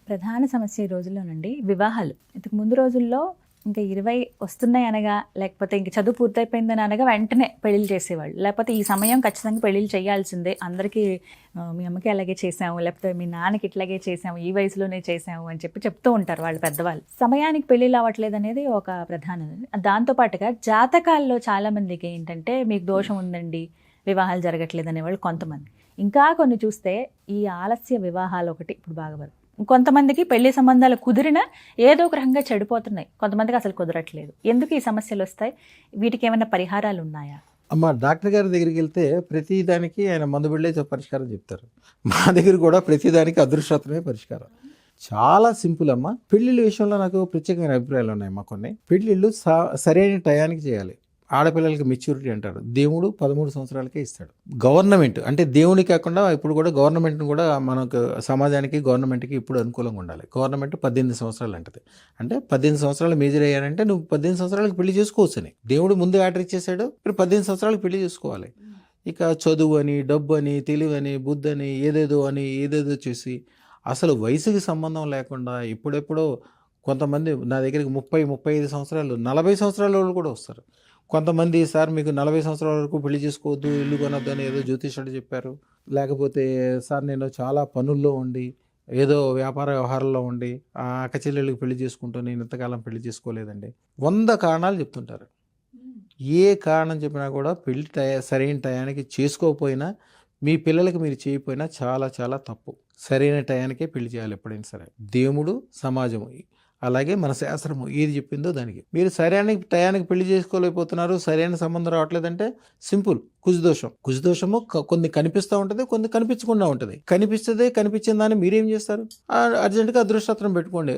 ప్రధాన సమస్య ఈ రోజుల్లోనండి వివాహాలు. ఇంతకు ముందు రోజుల్లో ఇంకా 20 వస్తున్నాయి అనగా, లేకపోతే ఇంక చదువు పూర్తయిపోయిందని అనగా వెంటనే పెళ్ళిళ్ళు చేసేవాళ్ళు. లేకపోతే ఈ సమయం ఖచ్చితంగా పెళ్ళిళ్ళు చేయాల్సిందే. అందరికీ మీ అమ్మకి అలాగే చేసాము, లేకపోతే మీ నాన్నకి ఇట్లాగే చేసాము, ఈ వయసులోనే చేసాము అని చెప్తూ ఉంటారు వాళ్ళు పెద్దవాళ్ళు. సమయానికి పెళ్ళిళ్ళు అవ్వట్లేదు అనేది ఒక ప్రధానది. దాంతోపాటుగా జాతకాల్లో చాలామందికి ఏంటంటే మీకు దోషం ఉందండి, వివాహాలు జరగట్లేదు అనేవాళ్ళు కొంతమంది. ఇంకా కొన్ని చూస్తే ఈ ఆలస్య వివాహాలు ఒకటి ఇప్పుడు బాగా వరకు. కొంతమందికి పెళ్లి సంబంధాలు కుదిరినా ఏదో ఒక రకంగా చెడిపోతున్నాయి, కొంతమందికి అసలు కుదరట్లేదు. ఎందుకు ఈ సమస్యలు వస్తాయి? వీటికి ఏమైనా పరిహారాలు ఉన్నాయా? అమ్మ, డాక్టర్ గారి దగ్గరికి వెళ్తే ప్రతి దానికి ఆయన మందు బిళ్ళే పరిష్కారం చెప్తారు. మా దగ్గర కూడా ప్రతి దానికి అదృష్టమే పరిష్కారం. చాలా సింపుల్ అమ్మ. పెళ్ళిళ్ళ విషయంలో నాకు ప్రత్యేకమైన అభిప్రాయాలు ఉన్నాయమ్మా. కొన్ని పెళ్ళిళ్ళు సరైన టయానికి చేయాలి. ఆడపిల్లలకి మెచ్యూరిటీ అంటారు. దేవుడు 13 సంవత్సరాలకే ఇస్తాడు. గవర్నమెంట్ అంటే దేవుని కాకుండా ఇప్పుడు కూడా గవర్నమెంట్ని కూడా మనకు సమాజానికి గవర్నమెంట్కి ఇప్పుడు అనుకూలంగా ఉండాలి. గవర్నమెంట్ 18 సంవత్సరాలు అంటది. అంటే 18 సంవత్సరాలు మేజర్ అయ్యారంటే నువ్వు 18 సంవత్సరాలకు పెళ్లి చేసుకోవచ్చు అని దేవుడు ముందు ఆర్డర్ ఇచ్చేసాడు. ఇప్పుడు 18 సంవత్సరాలకు పెళ్లి చేసుకోవాలి. ఇక చదువు అని, డబ్బు అని, తెలివని, బుద్ధి అని, ఏదేదో చేసి అసలు వయసుకి సంబంధం లేకుండా ఇప్పుడెప్పుడో కొంతమంది నా దగ్గరికి 30-35 సంవత్సరాలు, 40 సంవత్సరాల వాళ్ళు కూడా వస్తారు. కొంతమంది సార్ మీకు 40 సంవత్సరాల వరకు పెళ్లి చేసుకోవద్దు, ఇల్లు కొనొద్దు అని ఏదో జ్యోతిష్యుడు చెప్పారు. లేకపోతే సార్ నేను చాలా పనుల్లో ఉండి, ఏదో వ్యాపార వ్యవహారంలో ఉండి ఆ అక్క చెల్లెళ్ళకి పెళ్లి చేసుకుంటూ నేను ఇంతకాలం పెళ్లి చేసుకోలేదండి. 100 కారణాలు చెప్తుంటారు. ఏ కారణం చెప్పినా కూడా పెళ్లి సరైన టయానికి చేసుకోకపోయినా, మీ పిల్లలకి మీరు చేయకపోయినా చాలా చాలా తప్పు. సరైన టయానికే పెళ్లి చేయాలి ఎప్పుడైనా సరే. దేవుడు, సమాజము, అలాగే మన శాస్త్రము ఏది చెప్పిందో దానికి. మీరు సరైన టయానికి పెళ్లి చేసుకోలేకపోతున్నారు, సరైన సంబంధం రావట్లేదంటే సింపుల్, కుజదోషము కొన్ని కనిపిస్తూ ఉంటుంది, కొన్ని కనిపించకుండా ఉంటుంది. కనిపిస్తుంది, కనిపించిన దాన్ని మీరేం చేస్తారు? అర్జెంటుగా అదృష్టం పెట్టుకోండి.